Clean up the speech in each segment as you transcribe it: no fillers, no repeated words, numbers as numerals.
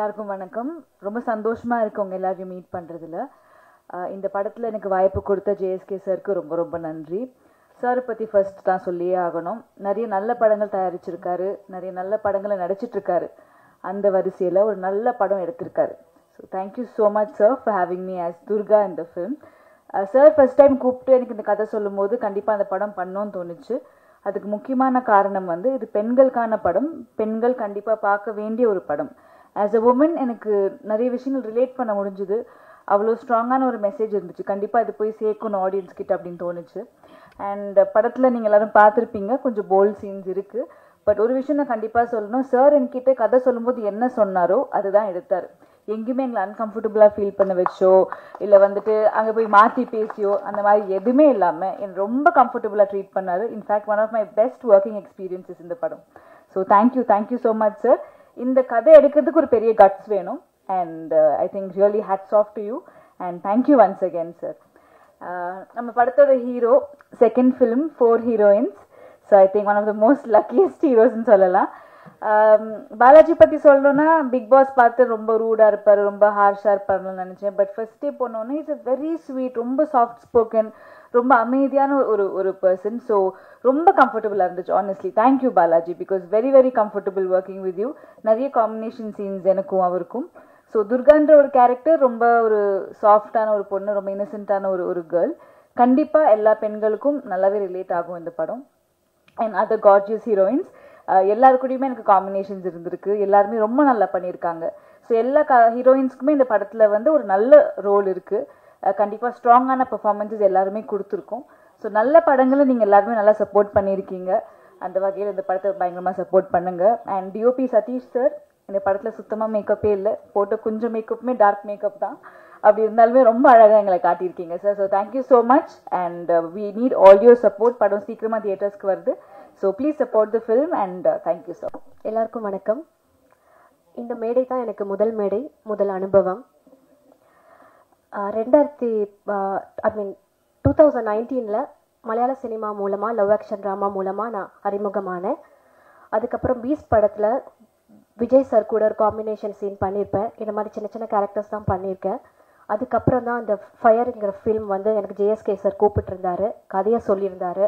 எல்லாருக்கும் வணக்கம். ரொம்ப சந்தோஷமா இருக்கு உங்க எல்லாரையும் மீட் பண்றதுல. இந்த படத்துல எனக்கு வாய்ப்பு கொடுத்த ஜேஎஸ்கே சாருக்கு ரொம்ப ரொம்ப நன்றி. சார் பத்தி ஃபர்ஸ்ட் தான் சொல்லியே ஆகணும். நிறைய நல்ல படங்கள் தயாரிச்சிருக்காரு, நிறைய நல்ல படங்களை நடிச்சிட்டு இருக்காரு. அந்த வரிசையில ஒரு நல்ல படம் எடுத்திருக்காரு. So thank you so much sir for having me as Durga இந்த ஃபிலிம். சார் ஃபர்ஸ்ட் டைம் கூப்பிட்டு எனக்கு இந்த கதை சொல்லும் போது கண்டிப்பாக அந்த படம் பண்ணோன்னு தோணுச்சு. அதுக்கு முக்கியமான காரணம் வந்து இது பெண்களுக்கான படம், பெண்கள் கண்டிப்பாக பார்க்க வேண்டிய ஒரு படம். ஆஸ் அ உமன் எனக்கு நிறைய விஷயங்கள் ரிலேட் பண்ண முடிஞ்சுது. அவ்வளோ ஸ்ட்ராங்கான ஒரு மெசேஜ் இருந்துச்சு. கண்டிப்பாக இது போய் சேர்க்கணும் ஆடியன்ஸ் கிட்ட அப்படின்னு தோணுச்சு. அண்ட் படத்தில் நீங்கள் எல்லாரும் பார்த்துருப்பீங்க, கொஞ்சம் போல்ட் சீன்ஸ் இருக்குது. பட் ஒரு விஷயம் நான் கண்டிப்பாக சொல்லணும், சார் என்கிட்ட கதை சொல்லும்போது என்ன சொன்னாரோ அதுதான் எடுத்தார். எங்கேயுமே எங்களை அன்கம்ஃபர்டபுளாக ஃபீல் பண்ண வச்சோ இல்லை வந்துட்டு அங்கே போய் மாற்றி பேசியோ அந்த மாதிரி எதுவுமே இல்லாமல் என்னை ரொம்ப கம்ஃபர்டபுளாக ட்ரீட் பண்ணார். In fact one of my best working experiences இந்த படம். So thank you so much sir. இந்த கதை எடுக்கிறதுக்கு ஒரு பெரிய கட்ஸ் வேணும். And I think really hats off to you and thank you once again sir. நம்ம படத்தோட hero, second film 4 heroines. So I think one of the most luckiest ஹீரோஸ்ன்னு சொல்லலாம். பாலாஜி பற்றி சொல்லணும்னா பிக் பாஸ் பார்த்து ரொம்ப ரூடாக இருப்பார், ரொம்ப ஹார்ஷாக இருப்பார்னு நினச்சேன். பட் ஃபர்ஸ்ட் டே போனோன்னே இட்ஸ் அ வெரி ஸ்வீட், ரொம்ப சாஃப்ட் ஸ்போக்கன், ரொம்ப அமைதியான ஒரு பர்சன். ஸோ ரொம்ப கம்ஃபர்டபுளாக இருந்துச்சு honestly. Thank you Balaji, because very very comfortable working with you. நிறைய காம்பினேஷன் சீன்ஸ் எனக்கும் அவருக்கும். ஸோ துர்கான்ற ஒரு கேரக்டர் ரொம்ப ஒரு சாஃப்டான ஒரு பொண்ணு, ரொம்ப இன்னசென்ட்டான ஒரு கேர்ள். கண்டிப்பாக எல்லா பெண்களுக்கும் நல்லாவே ரிலேட் ஆகும் இந்த படம். அண்ட் அதர் கார்ஜியஸ் ஹீரோயின்ஸ் எல்லாருக்கூடயுமே எனக்கு காம்பினேஷன்ஸ் இருந்திருக்கு. எல்லாருமே ரொம்ப நல்லா பண்ணியிருக்காங்க. ஸோ எல்லா ஹீரோயின்ஸ்க்குமே இந்த படத்தில் வந்து ஒரு நல்ல ரோல் இருக்குது. கண்டிப்பாக ஸ்ட்ராங்கான பெர்ஃபார்மன்ஸஸ் எல்லாருமே கொடுத்துருக்கோம். ஸோ நல்ல படங்களை நீங்கள் எல்லாருமே நல்லா சப்போர்ட் பண்ணியிருக்கீங்க. அந்த வகையில் இந்த படத்தை பயங்கரமாக சப்போர்ட் பண்ணுங்கள். அண்ட் டிஓபி சதீஷ் சார், இந்த படத்தில் சுத்தமாக மேக்கப்பே இல்லை, போட்ட கொஞ்சம் மேக்கப்புமே டார்க் மேக்கப் தான். அப்படி இருந்தாலுமே ரொம்ப அழகாக எங்களை காட்டியிருக்கீங்க சார். So thank you so much and we need all your support. படம் சீக்கிரமாக தியேட்டர்ஸ்க்கு வருது. So please support the film and thank you sir. எல்லாருக்கும் வணக்கம். இந்த மேடை தான் எனக்கு முதல் மேடை, முதல் அனுபவம். 2019 மலையாள சினிமா மூலமாக, லவ் ஆக்ஷன் ட்ராமா மூலமாக நான் அறிமுகமானேன். அதுக்கப்புறம் பீஸ் படத்தில் விஜய் சார் கூட ஒரு காம்பினேஷன் சீன் பண்ணியிருப்பேன். இந்த மாதிரி சின்ன சின்ன கேரக்டர்ஸ் தான் பண்ணியிருக்கேன். அதுக்கப்புறம் தான் அந்த ஃபயருங்கிற ஃபில்ம் வந்து எனக்கு ஜேஎஸ்கே சார் கூப்பிட்டுருந்தாரு, கதையை சொல்லியிருந்தாரு.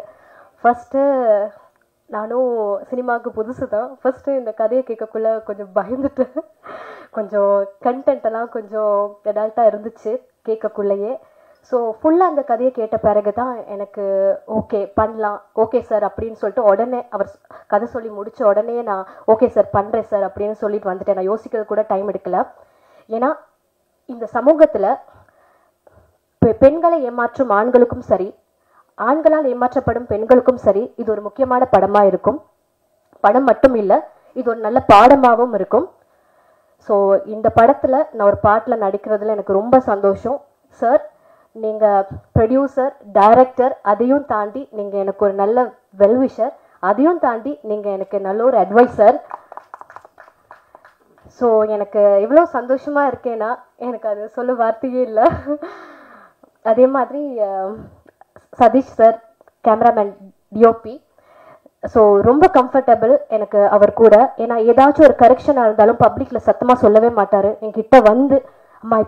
ஃபஸ்ட்டு நானும் சினிமாவுக்கு புதுசு தான். ஃபஸ்ட்டு இந்த கதையை கேட்கக்குள்ளே கொஞ்சம் பயந்துட்டேன். கொஞ்சம் கண்டென்ட்டெல்லாம் கொஞ்சம் அடல்ட்டாக இருந்துச்சு கேட்கக்குள்ளேயே. ஸோ ஃபுல்லாக அந்த கதையை கேட்ட பிறகு தான் எனக்கு ஓகே பண்ணலாம், ஓகே சார் அப்படின்னு சொல்லிட்டு உடனே அவர் கதை சொல்லி முடித்த உடனே நான் ஓகே சார் பண்ணுறேன் சார் அப்படின்னு சொல்லிட்டு வந்துட்டேன். நான் யோசிக்கிறது கூட டைம் எடுக்கல. ஏன்னா இந்த சமூகத்தில் பெண்களை ஏமாற்றும் ஆண்களுக்கும் சரி, ஆண்களால் ஏமாற்றப்படும் பெண்களுக்கும் சரி, இது ஒரு முக்கியமான படமாக இருக்கும். படம் மட்டும் இல்லை, இது ஒரு நல்ல பாடமாகவும் இருக்கும். ஸோ இந்த படத்தில் நான் ஒரு பாட்டில் நடிக்கிறதுல எனக்கு ரொம்ப சந்தோஷம். சார், நீங்கள் ப்ரொடியூசர், டைரக்டர், அதையும் தாண்டி நீங்கள் எனக்கு ஒரு நல்ல வெல்விஷர், அதையும் தாண்டி நீங்கள் எனக்கு நல்ல ஒரு அட்வைசர். ஸோ எனக்கு எவ்வளோ சந்தோஷமாக இருக்கேன்னா எனக்கு அது சொல்ல வார்த்தையே இல்லை. அதே மாதிரி Satish sir, cameraman, DOP, so ரொம்ப கம்ஃபர்டபுள் எனக்கு அவர் கூட. ஏன்னா ஏதாச்சும் ஒரு கரெக்ஷனாக இருந்தாலும் பப்ளிக்கில் சத்தமாக சொல்லவே மாட்டார். என்கிட்ட வந்து அம்மா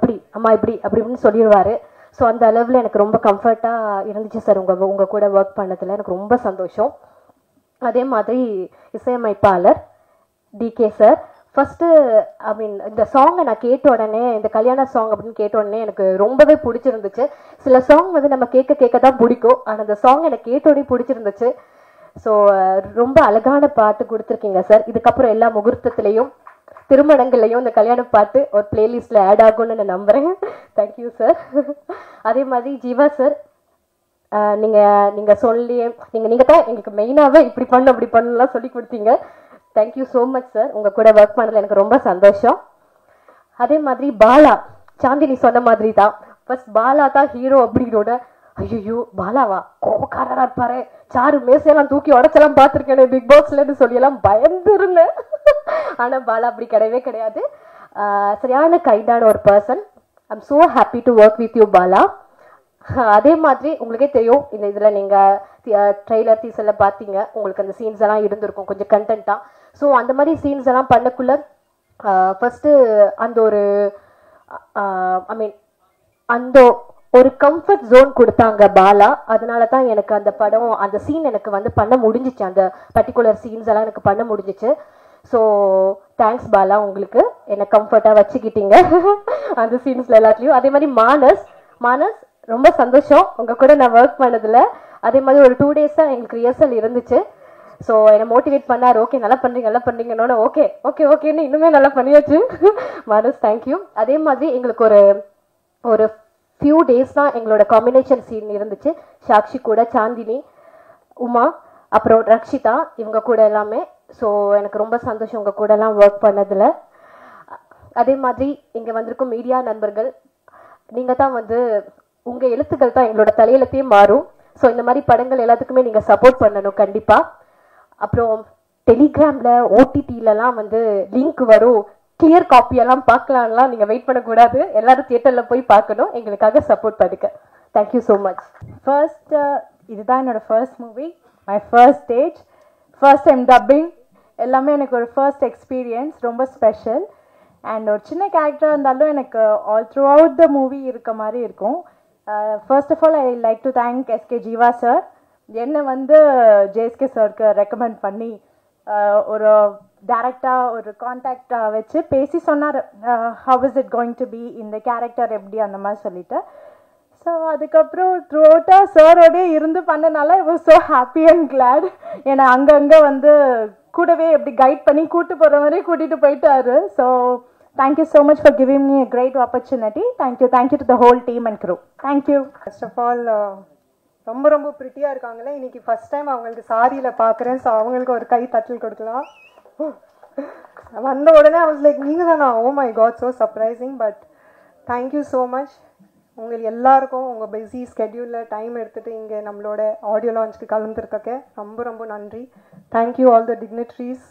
இப்படி அப்படின்னு சொல்லிடுவார். ஸோ அந்த அளவில் எனக்கு ரொம்ப கம்ஃபர்ட்டாக இருந்துச்சு சார் உங்கள் கூட ஒர்க் பண்ணதில். எனக்கு ரொம்ப சந்தோஷம். அதே மாதிரி இசையமைப்பாளர் டிகே சார், ஃபஸ்ட்டு இந்த சாங்கை நான் கேட்ட உடனே, இந்த கல்யாண சாங் அப்படின்னு கேட்ட உடனே எனக்கு ரொம்பவே பிடிச்சிருந்துச்சு. சில சாங் வந்து நம்ம கேட்க தான் பிடிக்கும், ஆனால் அந்த சாங் எனக்கு கேட்ட உடனே பிடிச்சிருந்துச்சு. ஸோ ரொம்ப அழகான பாட்டு கொடுத்துருக்கீங்க சார். இதுக்கப்புறம் எல்லா முகூர்த்தத்துலேயும், திருமணங்கள்லையும் இந்த கல்யாண பாட்டு ஒரு பிளேலிஸ்ட்டில் ஆட் ஆகும்னு நான் நம்புகிறேன். Thank you sir. அதே மாதிரி ஜீவா சார், நீங்கள் சொல்லி நீங்கள் தான் எங்களுக்கு மெயினாகவே இப்படி பண்ணு அப்படி பண்ணலாம் சொல்லி கொடுத்தீங்க. Thank you so much sir. உங்கள் கூட ஒர்க் பண்ணதில் எனக்கு ரொம்ப சந்தோஷம். அதே மாதிரி பாலா, சாந்தினி சொன்ன மாதிரி தான், ஃபர்ஸ்ட் பாலா தான் ஹீரோ அப்படிங்கிறோட, ஐயோ பாலாவா கோபக்காரராக இருப்பாரு, சாரு மேசையெல்லாம் தூக்கி உடச்செல்லாம் பார்த்துருக்கேன் பிக் பாஸ்லன்னு சொல்லியெல்லாம் பயந்துருந்தேன். ஆனால் பாலா அப்படி கிடையவே கிடையாது. சரியான கைண்டான ஒரு person. I'm so happy to work with you Bala. அதே மாதிரி உங்களுக்கே தெரியும், இந்த இதில் நீங்கள் ட்ரெய்லர் டீசரில் பார்த்தீங்க, உங்களுக்கு அந்த சீன்ஸ் எல்லாம் இருந்திருக்கும் கொஞ்சம் கண்டென்ட்டாக. ஸோ அந்த மாதிரி சீன்ஸ் எல்லாம் பண்ணக்குள்ள ஃபஸ்ட்டு அந்த ஒரு ஐ மீன் அந்த ஒரு கம்ஃபர்ட் ஜோன் கொடுத்தாங்க பாலா. அதனால தான் எனக்கு அந்த படம் அந்த சீன் எனக்கு வந்து பண்ண முடிஞ்சிச்சு. அந்த பர்டிகுலர் சீன்ஸ் எல்லாம் எனக்கு பண்ண முடிஞ்சிச்சு. ஸோ தேங்க்ஸ் பாலா, உங்களுக்கு என்னை கம்ஃபர்ட்டாக வச்சுக்கிட்டீங்க அந்த சீன்ஸில் எல்லாத்துலேயும். அதே மாதிரி மானஸ் ரொம்ப சந்தோஷம் உங்கள் கூட நான் ஒர்க் பண்ணதில். அதே மாதிரி ஒரு 2 days தான் எங்களுக்கு ரிஹர்சல் இருந்துச்சு. ஸோ என்னை மோட்டிவேட் பண்ணார். ஓகே நல்லா பண்ணுறீங்கன்னு ஓகேன்னு இன்னுமே நல்லா பண்ணியாச்சு மானஸ், தேங்க்யூ. அதே மாதிரி எங்களுக்கு ஒரு ஃபியூ டேஸ் தான் எங்களோட காம்பினேஷன் சீன் இருந்துச்சு. சாக்ஷி கூட, சாந்தினி, உமா, அப்புறம் ரக்ஷிதா, இவங்க கூட எல்லாமே. ஸோ எனக்கு ரொம்ப சந்தோஷம் உங்கள் கூட எல்லாம் ஒர்க் பண்ணதில். அதே மாதிரி இங்கே வந்திருக்கும் மீடியா நண்பர்கள், நீங்கள் தான் வந்து உங்கள் எழுத்துக்கள் தான் எங்களோட தலையெழுத்தையும் மாறும். ஸோ இந்த மாதிரி படங்கள் எல்லாத்துக்குமே நீங்கள் சப்போர்ட் பண்ணணும் கண்டிப்பாக. அப்புறம் டெலிகிராமில் ஓடிடிலலாம் வந்து லிங்க் வரும், கிளியர் காப்பியெல்லாம் பார்க்கலாம்லாம் நீங்கள் வெயிட் பண்ணக்கூடாது. எல்லாரும் தியேட்டரில் போய் பார்க்கணும், எங்களுக்காக சப்போர்ட் பண்ணுங்க. Thank you so much. ஃபர்ஸ்ட் இதுதான் என்னோட first movie, my first stage, first time dubbing, எல்லாமே எனக்கு ஒரு ஃபர்ஸ்ட் எக்ஸ்பீரியன்ஸ், ரொம்ப ஸ்பெஷல். அண்ட் ஒரு சின்ன கேரக்டராக இருந்தாலும் எனக்கு all throughout the movie இருக்க மாதிரி இருக்கும். First of all I like to thank SK Jeeva sir. என்னை வந்து ஜேஎஸ்கே சாருக்கு ரெக்கமெண்ட் பண்ணி ஒரு டேரக்டாக ஒரு கான்டாக்டாக வச்சு பேசி சொன்னார், how is it going to be, இந்த கேரக்டர் எப்படி அந்த மாதிரி சொல்லிட்டு. ஸோ அதுக்கப்புறம் த்ரூ அவுட்டாக சாரோடே இருந்து பண்ணனால I was so happy and glad. ஏன்னா அங்கங்கே வந்து கூடவே எப்படி கைட் பண்ணி கூட்டு போகிற மாதிரி கூட்டிகிட்டு போயிட்டாரு. So thank you so much for giving me a great opportunity. Thank you to the whole team and crew. Thank you. First of all ரொம்ப ப்ரிட்டியாக இருக்காங்களே, இன்னைக்கு ஃபர்ஸ்ட் டைம் அவங்களுக்கு சாரியில் பார்க்குறேன். ஸோ அவங்களுக்கு ஒரு கை தட்டல் கொடுக்கலாம். வந்த உடனே I was like, நீங்கள் தானா? Oh my God, so surprising. But thank you so much. உங்களுக்கு எல்லாருக்கும் உங்கள் பிஸி ஸ்கெட்யூலில் டைம் எடுத்துகிட்டு இங்கே நம்மளோட ஆடியோ லான்ச்சுக்கு கலந்துருக்க ரொம்ப நன்றி. தேங்க்யூ ஆல் த டிக்னிட்ரிஸ்,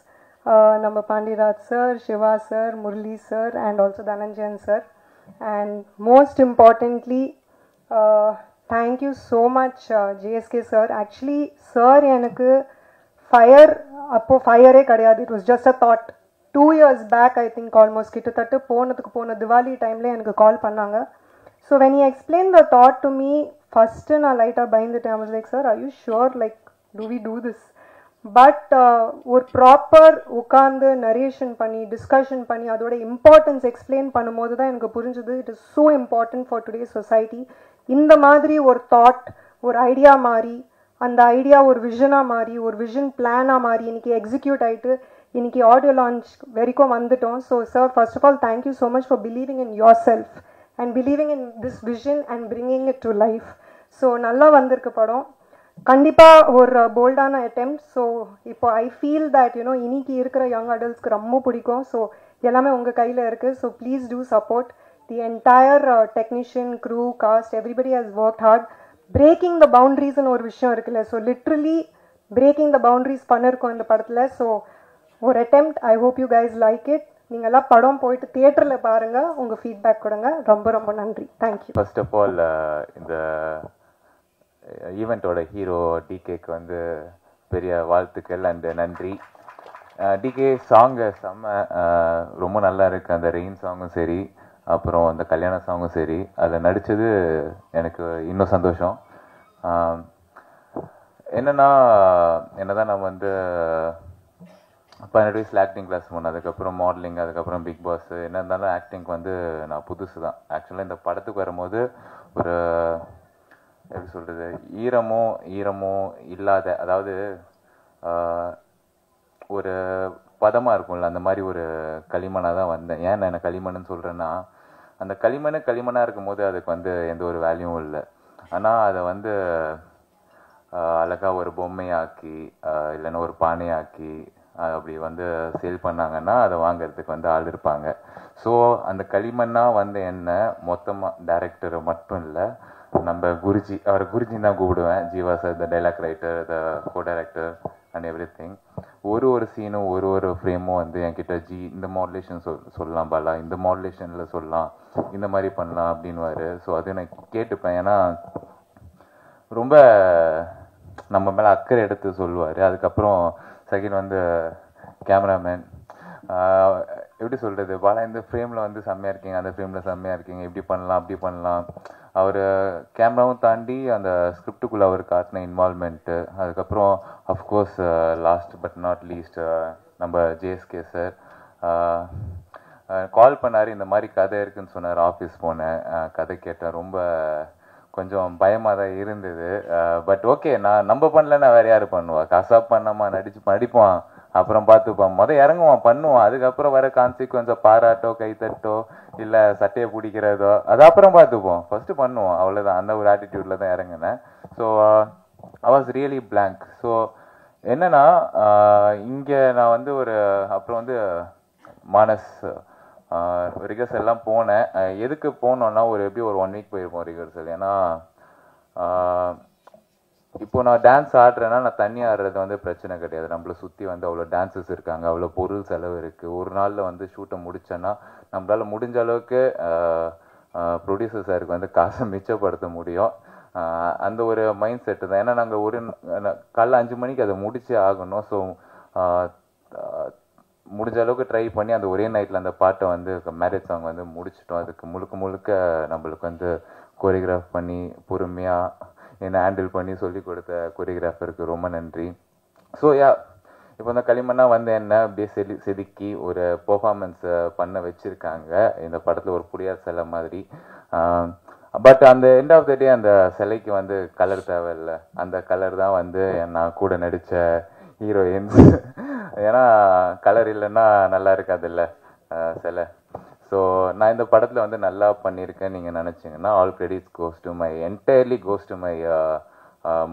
நம்ம Pandiraj sir, Siva sir, Murali sir and also Dhananjayan sir. And most importantly thank you so much JSK sir. Actually sir எனக்கு ஃபயரே கிடையாது. It was just a thought. 2 years back I think almost கிட்டத்தட்ட போன திவாலி டைமில் எனக்கு கால் பண்ணாங்க. So when he explained the thought to me, first நான் லைட்டாக பயந்துட்டேன். I was like, sir, are you sure, like, do we do this? But ஒரு proper உட்காந்து நரேஷன் பண்ணி டிஸ்கஷன் பண்ணி அதோட இம்பார்ட்டன்ஸ் எக்ஸ்பிளைன் பண்ணும்போது தான் எனக்கு புரிஞ்சுது, it is so important for today society. இந்த மாதிரி ஒரு தாட், ஒரு ஐடியா மாறி, அந்த ஐடியா ஒரு விஷனாக மாறி, ஒரு விஷன் பிளானாக மாறி இன்னைக்கு எக்ஸிக்யூட் ஆகிட்டு இன்னைக்கு ஆடியோ லான்ச் வரைக்கும் வந்துட்டோம். So sir, first of all thank you so much for believing in yourself and believing in this vision and bringing it to life. So நல்லா வந்திருக்கு படம், கண்டிப்பாக ஒரு போல்டான அட்டெம்ப்ட். ஸோ இப்போ ஐ ஃபீல் தட் இன்னைக்கு இருக்கிற யங் அடல்ட்ஸ்க்கு ரொம்ப பிடிக்கும். ஸோ எல்லாமே உங்கள் கையில் இருக்குது. So please do support the entire technician, crew, cast, everybody has worked hard. Breaking the பவுண்ட்ரிஸ்னு ஒரு விஷயம் இருக்குல்ல, so literally breaking the boundaries பண்ணிருக்கோம் இந்த படத்தில். ஸோ ஒரு attempt. I hope you guys like it. நீங்கள்லாம் படம் போயிட்டு தியேட்டரில் பாருங்கள், உங்கள் ஃபீட்பேக் கொடுங்க. ரொம்ப நன்றி. தேங்க்யூ. ஃபர்ஸ்ட் ஆஃப் ஆல் இந்த ஈவெண்ட்டோட ஹீரோ டிகேக்கு வந்து பெரிய வாழ்த்துக்கள் அண்ட் நன்றி. டிகே சாங்கு செம்ம, ரொம்ப நல்லா இருக்குது. அந்த ரெயின் சாங்கும் சரி, அப்புறம் அந்த கல்யாண சாங்கும் சரி, அதில் நடித்தது எனக்கு இன்னும் சந்தோஷம். என்னதான் நம்ம வந்து 12 வயசில் ஆக்டிங் கிளாஸ் போனேன், அதுக்கப்புறம் மாடலிங், அதுக்கப்புறம் பிக் பாஸ். என்ன இருந்தாலும் ஆக்டிங்க்கு வந்து நான் புதுசு தான். ஆக்சுவலாக இந்த படத்துக்கு வரும்போது ஒரு எப்படி சொல்கிறது, ஈரமும் இல்லாத, அதாவது ஒரு பதமாக இருக்கும்ல, அந்த மாதிரி ஒரு களிமண்ணாக தான் வந்தேன். ஏன் நான் களிமண்ணுன்னு சொல்கிறேன்னா, அந்த களிமண்ணாக இருக்கும்போது அதுக்கு வந்து எந்த ஒரு வேல்யூவும் இல்லை. ஆனால் அதை வந்து அழகாக ஒரு பொம்மையாக்கி இல்லைன்னா ஒரு பானையாக்கி அப்படி வந்து சேல் பண்ணாங்கன்னா அதை வாங்கிறதுக்கு வந்து ஆள் இருப்பாங்க. ஸோ அந்த களிமண்ணாக வந்து என்ன மொத்தமாக டைரக்டர் மட்டும் இல்லை, நம்ம குருஜி, அவர் குருஜின்னு தான் கூப்பிடுவேன், Jeeva sir, the dialogue writer, the co director and every thing. ஒரு சீனும் ஒரு ஃப்ரேமும் வந்து என்கிட்ட இந்த மாடுலேஷன் சொல்லலாம் பாலா, இந்த மாடுலேஷனில் சொல்லலாம், இந்த மாதிரி பண்ணலாம் அப்படின்வாரு. ஸோ அது நான் கேட்டுப்பேன், ஏன்னா ரொம்ப நம்ம மேலே அக்கறை எடுத்து சொல்லுவார். அதுக்கப்புறம் செகண்ட் வந்து கேமராமேன், எப்படி சொல்கிறது, பாலா இந்த ஃப்ரேமில் வந்து செம்மையாக இருக்கீங்க, அந்த ஃப்ரேமில் செம்மையாக இருக்கீங்க, இப்படி பண்ணலாம் அப்படி பண்ணலாம். அவர் கேமராவும் தாண்டி அந்த ஸ்கிரிப்டுக்குள்ளே அவர் காட்டின இன்வால்மெண்ட்டு, அதுக்கப்புறம் of course last but not least நம்ம ஜேஎஸ்கே சார் கால் பண்ணார், இந்த மாதிரி கதை இருக்குன்னு சொன்னார். ஆஃபீஸ் போனேன், கதை கேட்டேன், ரொம்ப கொஞ்சம் பயமாக தான் இருந்தது. பட் ஓகே, நம்ம பண்ணலன்னா வேறு யார் பண்ணுவா, கசாப் பண்ணாமா நடிப்பான், அப்புறம் பார்த்துப்பான், இறங்குவான் பண்ணுவான், அதுக்கப்புறம் வர கான்சிக்வன்ஸை பாராட்டோ கைத்தட்டோ இல்லை சட்டையை பிடிக்கிறதோ அது அப்புறம் பார்த்துப்போம், ஃபஸ்ட்டு பண்ணுவோம், அவ்வளோதான். அந்த ஒரு ஆட்டிடியூடில் தான் இறங்கினேன். So I was really blank. So என்னன்னா இங்கே நான் வந்து அப்புறம் வந்து மானஸ் ரிஹர்சல் எல்லாம் போனேன். எதுக்கு போனோன்னா எப்படி ஒரு 1 வீக் போயிருப்போம் ரிஹர்சல். ஏன்னா இப்போ நான் டான்ஸ் ஆடுறேன்னா நான் தண்ணி ஆடுறது வந்து பிரச்சனை கிடையாது, நம்மளை சுற்றி வந்து அவ்வளோ டான்ஸஸ் இருக்காங்க, அவ்வளோ பொருள் செலவு இருக்குது. ஒரு நாளில் வந்து ஷூட்டை முடிச்சேன்னா நம்மளால் முடிஞ்ச அளவுக்கு ப்ரொடியூசர் சாருக்கு வந்து காசை மிச்சப்படுத்த முடியும். அந்த ஒரு மைண்ட் செட்டு தான். ஏன்னா நாங்கள் காலைல 5 மணிக்கு அதை முடிச்சே ஆகணும். ஸோ முடிஞ்ச அளவுக்கு ட்ரை பண்ணி அந்த ஒரே நைட்டில் அந்த பாட்டை வந்து மேரேஜ் சாங் வந்து முடிச்சிட்டோம். அதுக்கு முழுக்க நம்மளுக்கு வந்து கோரியோகிராஃப் பண்ணி பொறுமையாக என்னை ஹேண்டில் பண்ணி சொல்லி கொடுத்த கோரியோகிராஃபருக்கு ரொம்ப நன்றி. ஸோ இப்போ இந்த களிமண்ணா வந்து என்ன அப்படியே செதுக்கி ஒரு பெர்ஃபார்மன்ஸை பண்ண வச்சுருக்காங்க இந்த படத்தில், ஒரு புரியாத சிலை மாதிரி. பட் அந்த எண்ட் ஆஃப் த டே அந்த சிலைக்கு வந்து கலர் தேவையில்லை, அந்த கலர் தான் வந்து நான் கூட நடித்த ஹீரோயின்ஸ். ஏன்னா கலர் இல்லைன்னா நல்லா இருக்காதுல்ல சிலை. ஸோ நான் இந்த படத்தில் வந்து நல்லா பண்ணியிருக்கேன் நீங்கள் நினச்சிங்கன்னா all credits goes to my entirely goes to my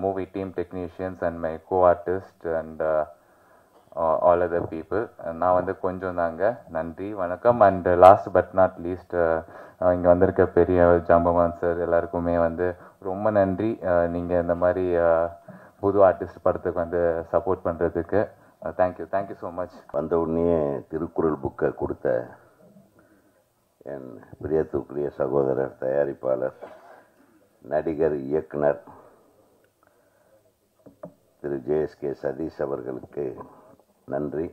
movie team technicians and my co artist and all other people. நான் வந்து கொஞ்சம் தாங்க, நன்றி வணக்கம். And last but not least இங்கே வந்திருக்க பெரிய ஜாம்பவான் சார் எல்லாருக்குமே வந்து ரொம்ப நன்றி. நீங்கள் இந்த மாதிரி புது ஆர்டிஸ்ட் படத்துக்கு வந்து சப்போர்ட் பண்ணுறதுக்கு தேங்க்யூ ஸோ மச். வந்த உடனே திருக்குறள் புக்கை கொடுத்த என் பிரியத்துக்குரிய சகோதரர், தயாரிப்பாளர், நடிகர், இயக்குனர் திரு ஜேஎஸ்கே சதீஷ் அவர்களுக்கு நன்றி.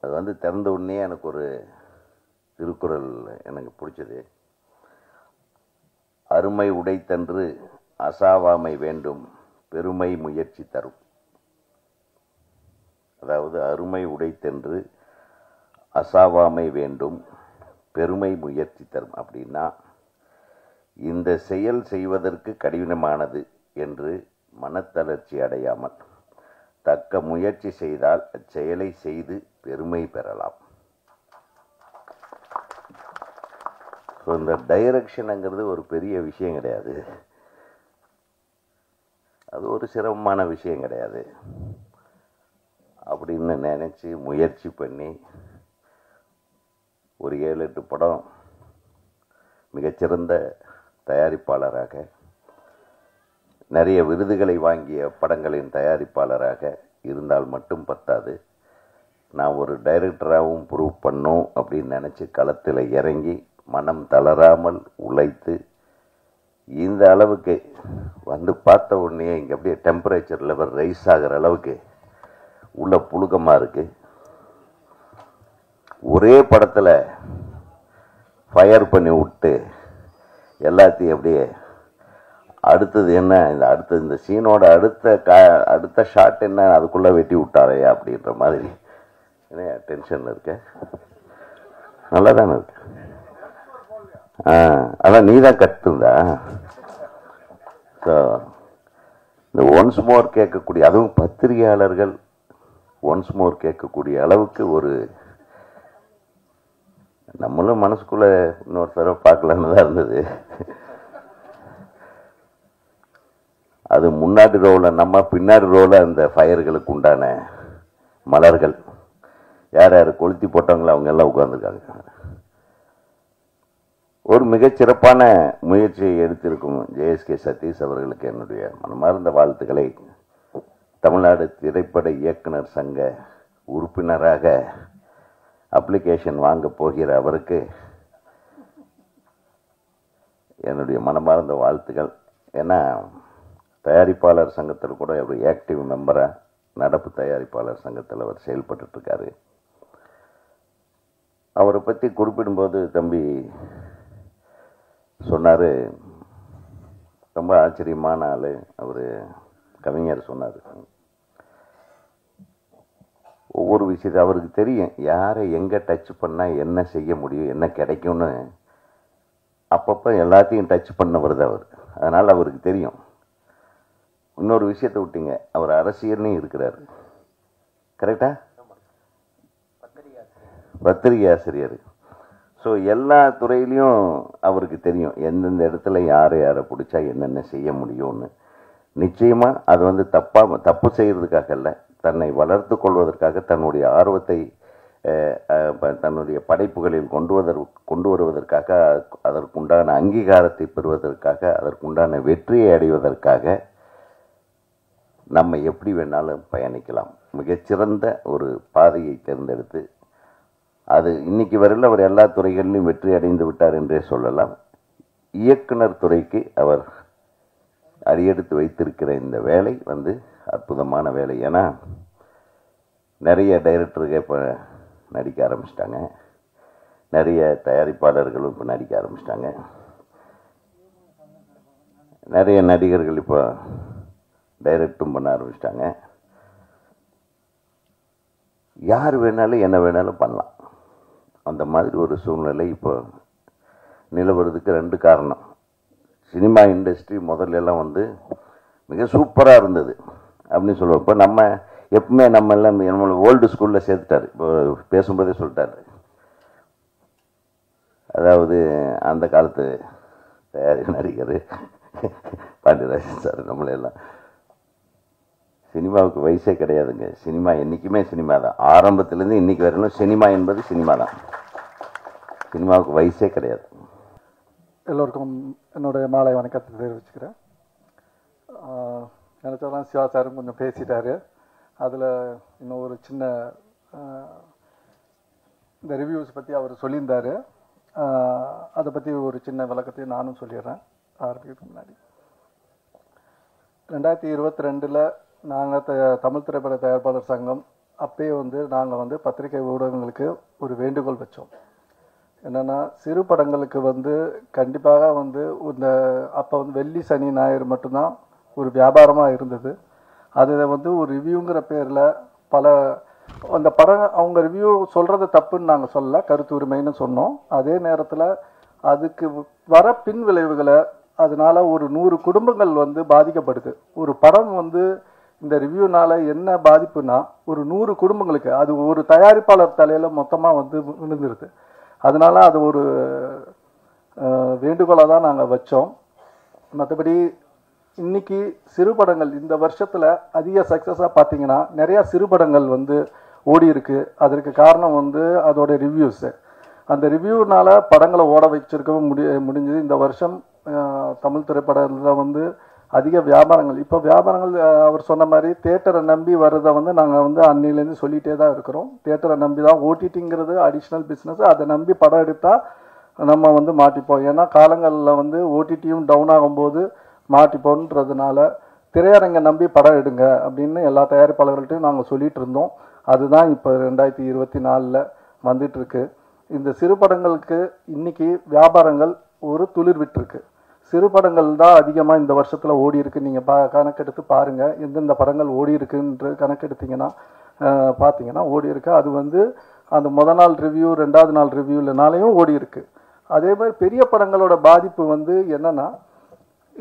அது வந்து திறந்த உடனே எனக்கு ஒரு திருக்குறள் எனக்கு பிடிச்சது. அருமை உடைத்தன்று அசாவாமை வேண்டும், பெருமை முயற்சி தரும். அதாவது அருமை உடைத்தென்று அசாவாமை வேண்டும், பெருமை முயற்சி தரும். அப்படின்னா இந்த செயல் செய்வதற்கு கடினமானது என்று மனத்தளர்ச்சி அடையாமல் தக்க முயற்சி செய்தால் அச்செயலை செய்து பெருமை பெறலாம். ஸோ இந்த டைரக்ஷனுங்கிறது ஒரு பெரிய விஷயம் கிடையாது, அது ஒரு சிரமமான விஷயம் கிடையாது அப்படின்னு நினச்சி முயற்சி பண்ணி ஒரு 7-8 படம் மிகச்சிறந்த தயாரிப்பாளராக, நிறைய விருதுகளை வாங்கிய படங்களின் தயாரிப்பாளராக இருந்தால் மட்டும் பத்தாது, நான் ஒரு டைரக்டராகவும் ப்ரூவ் பண்ணோம் அப்படின்னு நினச்சி களத்தில் இறங்கி மனம் தளராமல் உழைத்து இந்த அளவுக்கு வந்து பார்த்த உடனே இங்கே அப்படியே டெம்பரேச்சர் லெவல் ரைஸ் ஆகிற அளவுக்கு உள்ள புழுக்கமாக இருக்குது. ஒரே படத்தில் ஃபயர் பண்ணி விட்டு எல்லாத்தையும் அப்படியே அடுத்தது என்ன, இந்த சீனோட அடுத்த ஷாட் என்ன, அதுக்குள்ளே வெட்டி விட்டாரையா அப்படின்ற மாதிரி என்ன டென்ஷனில் இருக்க. நல்லா தானே இருக்கு. அதான் நீ தான் கற்றுந்தா. ஸோ இந்த ஒன்ஸ் மோர் கேட்கக்கூடிய, அதுவும் பத்திரிகையாளர்கள் ஒன்ஸ் மோர் கேட்கக்கூடிய அளவுக்கு ஒரு, நம்மளும் மனசுக்குள்ளே இன்னொரு தடவை பார்க்கலான்னு தான் இருந்தது. அது முன்னாடி ரோவில் நம்ம, பின்னாடி ரோவில் அந்த ஃபயர்களுக்கு உண்டான மலர்கள் யார் யார் கொளுத்தி போட்டாங்களோ அவங்க எல்லாம் உட்கார்ந்துருக்காங்க. ஒரு மிகச்சிறப்பான முயற்சியை எடுத்திருக்கும் ஜேஎஸ்கே சதீஷ் அவர்களுக்கு என்னுடைய மனமார்ந்த வாழ்த்துக்களை. தமிழ்நாடு திரைப்பட இயக்குனர் சங்க உறுப்பினராக அப்ளிகேஷன் வாங்க போகிற அவருக்கு என்னுடைய மனமார்ந்த வாழ்த்துக்கள். ஏன்னா தயாரிப்பாளர் சங்கத்தில் கூட ஒரு ஆக்டிவ் மெம்பராக, நடப்பு தயாரிப்பாளர் சங்கத்தில் அவர் செயல்பட்டுருக்காரு. அவரை பற்றி குறிப்பிடும்போது தம்பி சொன்னார், ரொம்ப ஆச்சரியமான ஆள் அவர். கவிஞர் சொன்னார், ஒவ்வொரு விஷயத்தை அவருக்கு தெரியும், யாரை எங்கே டச் பண்ணால் என்ன செய்ய முடியும், என்ன கிடைக்கும்னு அப்பப்போ எல்லாத்தையும் டச் பண்ணவர் தான் அவர். அதனால் அவருக்கு தெரியும். இன்னொரு விஷயத்தை விட்டீங்க, அவர் அரசியல்லையும் இருக்கிறார். கரெக்டா? பத்திரிகை ஆசிரியர். ஸோ எல்லா துறையிலையும் அவருக்கு தெரியும் எந்தெந்த இடத்துல யாரை பிடிச்சா என்னென்ன செய்ய முடியும்னு. நிச்சயமாக அது தப்பு செய்கிறதுக்காக இல்லை, தன்னை வளர்த்து கொள்வதற்காக, தன்னுடைய ஆர்வத்தை தன்னுடைய படைப்புகளில் கொண்டு வருவதற்காக, அதற்குண்டான அங்கீகாரத்தை பெறுவதற்காக, அதற்குண்டான வெற்றியை அடைவதற்காக நம்ம எப்படி வேணாலும் பயணிக்கலாம். மிகச்சிறந்த ஒரு பாதையை தேர்ந்தெடுத்து அது இன்னைக்கு வரையில் அவர் எல்லா துறைகளிலும் வெற்றி அடைந்து விட்டார் என்றே சொல்லலாம். இயக்குனர் துறைக்கு அவர் அடியெடுத்து வைத்திருக்கிற இந்த வேலை அற்புதமான வேலை. ஏன்னா நிறைய டைரக்டர்கள் இப்போ நடிக்க ஆரம்பிச்சிட்டாங்க, நிறைய தயாரிப்பாளர்களும் இப்போ நடிக்க ஆரம்பிச்சிட்டாங்க, நிறைய நடிகர்கள் இப்போ டைரக்டும் பண்ண ஆரம்பிச்சிட்டாங்க. யார் வேணாலும் என்ன வேணாலும் பண்ணலாம். அந்த மாதிரி ஒரு சூழ்நிலை இப்போ நிலவரதுக்கு 2 காரணம். சினிமா இண்டஸ்ட்ரி முதல்லலாம் மிக சூப்பராக இருந்தது அப்படின்னு சொல்லுவோம். இப்போ நம்ம எப்பவுமே நம்ம எல்லாம் நம்மளை ஓல்டு ஸ்கூலில் சேர்த்துட்டாரு. இப்போ பேசும்போதே சொல்லிட்டாரு, அதாவது அந்த காலத்து தயாரி நடிகர் பாண்டியராஜன் சார் நம்மளெல்லாம். சினிமாவுக்கு வயசே கிடையாதுங்க. சினிமா என்றைக்குமே சினிமா தான். ஆரம்பத்துலேருந்து இன்னைக்கு வரையிலும் சினிமா என்பது சினிமா தான். சினிமாவுக்கு வயசே கிடையாது. எல்லோருக்கும் என்னுடைய மாலை வணக்கத்தை தெரிவிச்சுக்கிறேன். நினச்சதான் சிவா சாரும் கொஞ்சம் பேசிட்டாரு. அதில் இன்னும் ஒரு சின்ன இந்த ரிவ்யூஸ் பற்றி அவர் சொல்லியிருந்தார். அதை பற்றி ஒரு சின்ன விளக்கத்தையும் நானும் சொல்லிடுறேன் ஆரம்பிக்கிறதுக்கு முன்னாடி. 2022 நாங்கள் தமிழ் திரைப்பட தயாரிப்பாளர் சங்கம் அப்பயே நாங்கள் பத்திரிகை ஊடகங்களுக்கு ஒரு வேண்டுகோள் வச்சோம். என்னென்னா, சிறு படங்களுக்கு கண்டிப்பாக இந்த அப்போ வெள்ளி சனி ஞாயிறு மட்டும்தான் ஒரு வியாபாரமாக இருந்தது. அதை ஒரு ரிவ்யூங்கிற பேரில் பல அந்த படம் அவங்க ரிவ்யூ சொல்கிறது தப்புன்னு நாங்கள் சொல்லலை, கருத்து உரிமைன்னு சொன்னோம். அதே நேரத்தில் அதுக்கு வர பின் விளைவுகளை, அதனால் ஒரு 100 குடும்பங்கள் பாதிக்கப்படுது. ஒரு படம் இந்த ரிவ்யூனால் என்ன பாதிப்புனா, ஒரு 100 குடும்பங்களுக்கு அது ஒரு தயாரிப்பாளர் தலையில் மொத்தமாக விழுந்துருது. அதனால் அது ஒரு வேண்டுகோளாக தான் நாங்கள் வச்சோம். மற்றபடி இன்னைக்கு சிறு படங்கள் இந்த வருஷத்தில் அதிக சக்ஸஸாக பார்த்தீங்கன்னா நிறையா சிறு படங்கள் ஓடி இருக்கு. அதற்கு காரணம் அதோட ரிவ்யூஸு. அந்த ரிவ்யூனால் படங்களை ஓட வச்சிருக்கவும் முடிஞ்சது. இந்த வருஷம் தமிழ் திரைப்படத்தில் அதிக வியாபாரங்கள், இப்போ வியாபாரங்கள் அவர் சொன்ன மாதிரி தியேட்டரை நம்பி வர்றதை நாங்கள் அன்னிலேருந்து சொல்லிகிட்டே தான் இருக்கிறோம். தியேட்டரை நம்பி தான், ஓடிடிங்கிறது அடிஷ்னல் பிஸ்னஸ், அதை நம்பி படம் எடுத்தால் நம்ம மாட்டிப்போம். ஏன்னா காலங்களில் ஓடிடியும் டவுன் ஆகும்போது மாட்டிப்போன்றதுனால திரையரங்கை நம்பி படம் எடுங்க அப்படின்னு எல்லா தயாரிப்பாளர்கள்ட்டையும் நாங்கள் சொல்லிகிட்டு இருந்தோம். அதுதான் இப்போ 2024 வந்துட்டுருக்கு. இந்த சிறு படங்களுக்கு இன்னைக்கு வியாபாரங்கள் ஒரு துளிர் விட்டுருக்கு. சிறு படங்கள் தான் அதிகமாக இந்த வருஷத்தில் ஓடி இருக்கு. நீங்கள் கணக்கெடுத்து பாருங்கள், எந்தெந்த படங்கள் ஓடி இருக்குன்ற கணக்கெடுத்தீங்கன்னா பார்த்தீங்கன்னா ஓடி இருக்கு. அது அந்த முதல் நாள் ரிவ்யூ 2வது நாள் ரிவ்யூலனாலையும் ஓடி இருக்கு. அதே மாதிரி பெரிய படங்களோட பாதிப்பு என்னன்னா,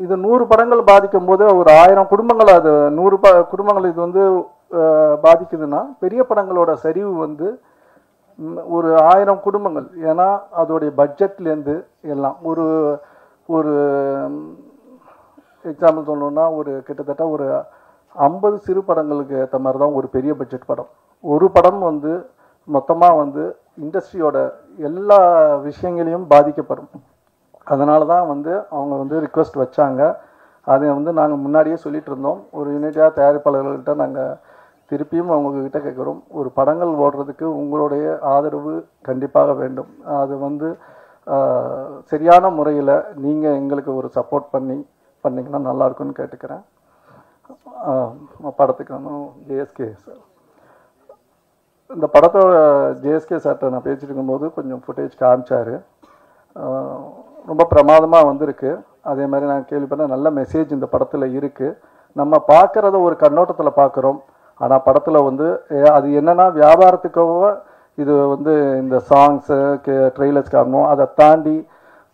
இது 100 படங்கள் பாதிக்கும் போது ஒரு 1000 குடும்பங்கள், அது 100 குடும்பங்கள் இது பாதிக்குதுன்னா, பெரிய படங்களோட சரிவு ஒரு 1000 குடும்பங்கள். ஏன்னா அதோடைய பட்ஜெட்லேருந்து எல்லாம் ஒரு ஒரு எக்ஸாம்பிள் சொல்லணும்னா, ஒரு கிட்டத்தட்ட ஒரு 50 சிறு படங்களுக்கு ஏற்ற மாதிரி தான் ஒரு பெரிய பட்ஜெட் படம். ஒரு படம் மொத்தமாக இண்டஸ்ட்ரியோட எல்லா விஷயங்களையும் பாதிக்கப்படும். அதனால தான் அவங்க ரிக்வெஸ்ட் வச்சாங்க. அதை நாங்கள் முன்னாடியே சொல்லிட்டு இருந்தோம். ஒரு யூனிட்டாக தயாரிப்பாளர்கள்கிட்ட நாங்கள் திருப்பியும் அவங்கக்கிட்ட கேட்குறோம், ஒரு படங்கள் ஓடுறதுக்கு உங்களுடைய ஆதரவு கண்டிப்பாக வேண்டும். அது சரியான முறையில் நீங்கள் எங்களுக்கு ஒரு சப்போர்ட் பண்ணிங்கன்னா நல்லாயிருக்குன்னு கேட்டுக்கிறேன். படத்துக்கு ஜேஎஸ்கே சார் இந்த படத்தோட ஜேஎஸ்கே சார்கிட்ட நான் பேசிட்டு இருக்கும்போது கொஞ்சம் ஃபுட்டேஜ் காமிச்சார். ரொம்ப பிரமாதமாக வந்திருக்கு. அதே மாதிரி நான் கேள்விப்பட்டேன் நல்ல மெசேஜ் இந்த படத்தில் இருக்குது. நம்ம பார்க்குறத ஒரு கண்ணோட்டத்தில் பார்க்குறோம். ஆனால் படத்தில் வந்து அது என்னென்னா வியாபாரத்துக்காக இது வந்து இந்த சாங்ஸு ட்ரெய்லர்ஸ் காரணம் அதை தாண்டி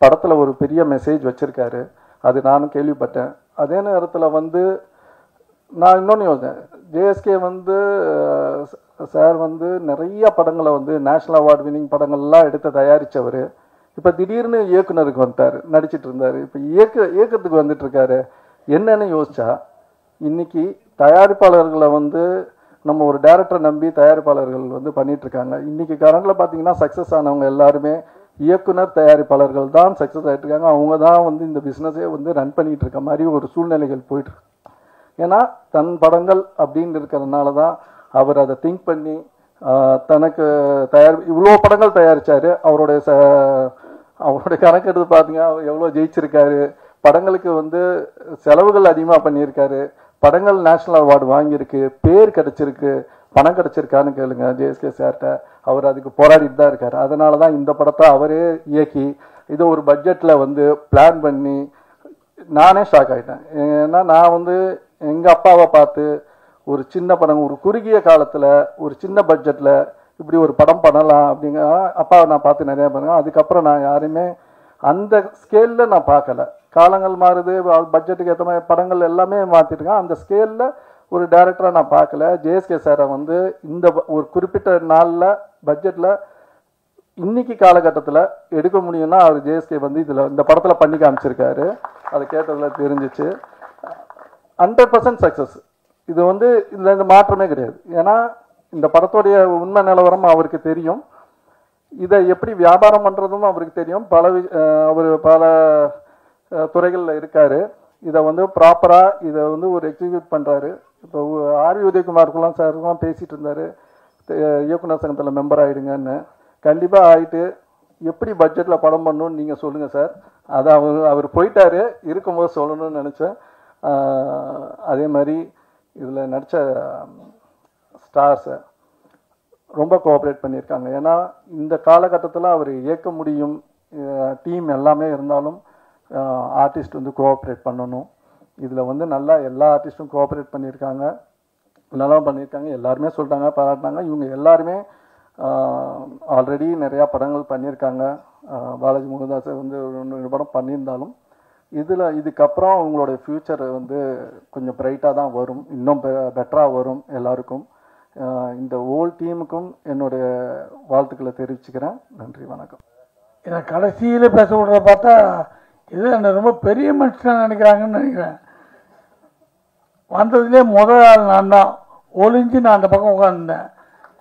படத்தில் ஒரு பெரிய மெசேஜ் வச்சுருக்காரு. அது நானும் கேள்விப்பட்டேன். அதே நேரத்தில் வந்து நான் இன்னொன்று யோசித்தேன். ஜேஎஸ்கே வந்து சார் வந்து நிறைய படங்களை வந்து நேஷ்னல் அவார்டு வின்னிங் படங்கள்லாம் எடுத்து தயாரித்தவர். இப்போ திடீர்னு இயக்குனருக்கு வந்துட்டார், நடிச்சிட்டு இருந்தார். இப்போ இயக்கத்துக்கு வந்துட்டுருக்காரு. என்னன்னு யோசிச்சா இன்னைக்கு தயாரிப்பாளர்களை வந்து நம்ம ஒரு டைரக்டரை நம்பி தயாரிப்பாளர்கள் வந்து பண்ணிகிட்ருக்காங்க. இன்றைக்கி கரண்டில் பார்த்தீங்கன்னா சக்ஸஸ் ஆனவங்க எல்லாருமே இயக்குனர் தயாரிப்பாளர்கள் தான் சக்ஸஸ் ஆகிட்டு இருக்காங்க. அவங்க தான் வந்து இந்த பிஸ்னஸே வந்து ரன் பண்ணிகிட்டு இருக்க மாதிரி ஒரு சூழ்நிலைகள் போயிட்டுருக்கு. ஏன்னா தன் படங்கள் அப்படின்னு இருக்கிறதுனால தான் அவர் அதை திங்க் பண்ணி தனக்கு இவ்வளோ படங்கள் தயாரித்தார். அவருடைய கணக்கு எடுத்து பார்த்தீங்க எவ்வளோ ஜெயிச்சிருக்காரு. படங்களுக்கு வந்து செலவுகள் அதிகமாக பண்ணியிருக்காரு. படங்கள் நேஷ்னல் அவார்டு வாங்கியிருக்கு, பேர் கிடச்சிருக்கு. பணம் கிடச்சிருக்கான்னு கேளுங்க ஜேஎஸ்கே சார்கிட்ட. அவர் அதுக்கு போராடிட்டு தான் இருக்கார். அதனால தான் இந்த படத்தை அவரே இயக்கி இதை ஒரு பட்ஜெட்டில் வந்து பிளான் பண்ணி நானே ஷாக் ஆகிட்டேன். ஏன்னா நான் வந்து எங்கள் அப்பாவை பார்த்து ஒரு சின்ன படம் ஒரு குறுகிய காலத்தில் ஒரு சின்ன பட்ஜெட்டில் இப்படி ஒரு படம் பண்ணலாம் அப்படிங்கிற அப்பாவை நான் பார்த்து நிறையா பண்ணுவேன். அதுக்கப்புறம் நான் யாரையுமே அந்த ஸ்கேலில் நான் பார்க்கல. காலங்கள் மாறுது, பட்ஜெட்டுக்கு ஏற்ற மாதிரி படங்கள் எல்லாமே மாற்றிட்டுருக்கேன். அந்த ஸ்கேலில் ஒரு டைரக்டராக நான் பார்க்கல. ஜேஎஸ்கே சாரை வந்து இந்த ஒரு குறிப்பிட்ட நாளில் பட்ஜெட்டில் இன்னைக்கு காலகட்டத்தில் எடுக்க முடியும்னா அவர் ஜேஎஸ்கே வந்து இந்த படத்தில் பண்ணி காமிச்சிருக்காரு. அதை கேட்டதில் தெரிஞ்சிச்சு. 100% சக்ஸஸ். இது வந்து இதில் இந்த மாற்றமே கிடையாது. ஏன்னா இந்த படத்தோடைய உண்மை நிலவரம் அவருக்கு தெரியும். இதை எப்படி வியாபாரம் பண்ணுறதும் அவருக்கு தெரியும். அவர் பல துறைகளில் இருக்கார். இதை வந்து ப்ராப்பராக இதை வந்து ஒரு எக்ஸிக்யூட் பண்ணுறாரு. இப்போ ஆர்வி உதயகுமாருக்குலாம் சாருக்குலாம் பேசிகிட்டு இருந்தார், இயக்குனர் சங்கத்தில் மெம்பர் ஆகிடுங்கன்னு. கண்டிப்பாக ஆகிட்டு எப்படி பட்ஜெட்டில் படம் பண்ணணும்னு நீங்கள் சொல்லுங்கள் சார். அதை அவர் போயிட்டார், இருக்கும்போது சொல்லணும்னு நினச்சேன். அதே மாதிரி இதில் நடித்த ஸ்டார்ஸை ரொம்ப கோஆப்ரேட் பண்ணியிருக்காங்க. ஏன்னா இந்த காலகட்டத்தில் அவர் இயக்க முடியும், டீம் எல்லாமே இருந்தாலும் ஆர்டிஸ்ட் வந்து கோஆப்ரேட் பண்ணணும். இதில் வந்து நல்லா எல்லா ஆர்டிஸ்ட்டும் கோஆப்ரேட் பண்ணியிருக்காங்க, நல்லா பண்ணியிருக்காங்க. எல்லாருமே சொல்லிட்டாங்க, பாராட்டினாங்க. இவங்க எல்லாருமே ஆல்ரெடி நிறையா படங்கள் பண்ணியிருக்காங்க. பாலாஜி முருகதாஸ் வந்து 1-2 படம் பண்ணியிருந்தாலும் இதுக்கப்புறம் அவங்களுடைய ஃப்யூச்சர் வந்து கொஞ்சம் பிரைட்டாக தான் வரும், இன்னும் பெட்டராக வரும் எல்லாருக்கும். இந்த ஹோல் டீமுக்கும் என்னுடைய வாழ்த்துக்களை தெரிவிச்சுக்கிறேன். நன்றி, வணக்கம். ஏன்னா கடைசியில் பேச விடுறத பார்த்தா இது என்ன ரொம்ப பெரிய மனுஷன் நினைக்கிறாங்கன்னு நினைக்கிறேன். வந்ததுலேயே முதல் ஆள் நான் தான், ஒளிஞ்சு நான் அந்த பக்கம் உட்காந்துருந்தேன்.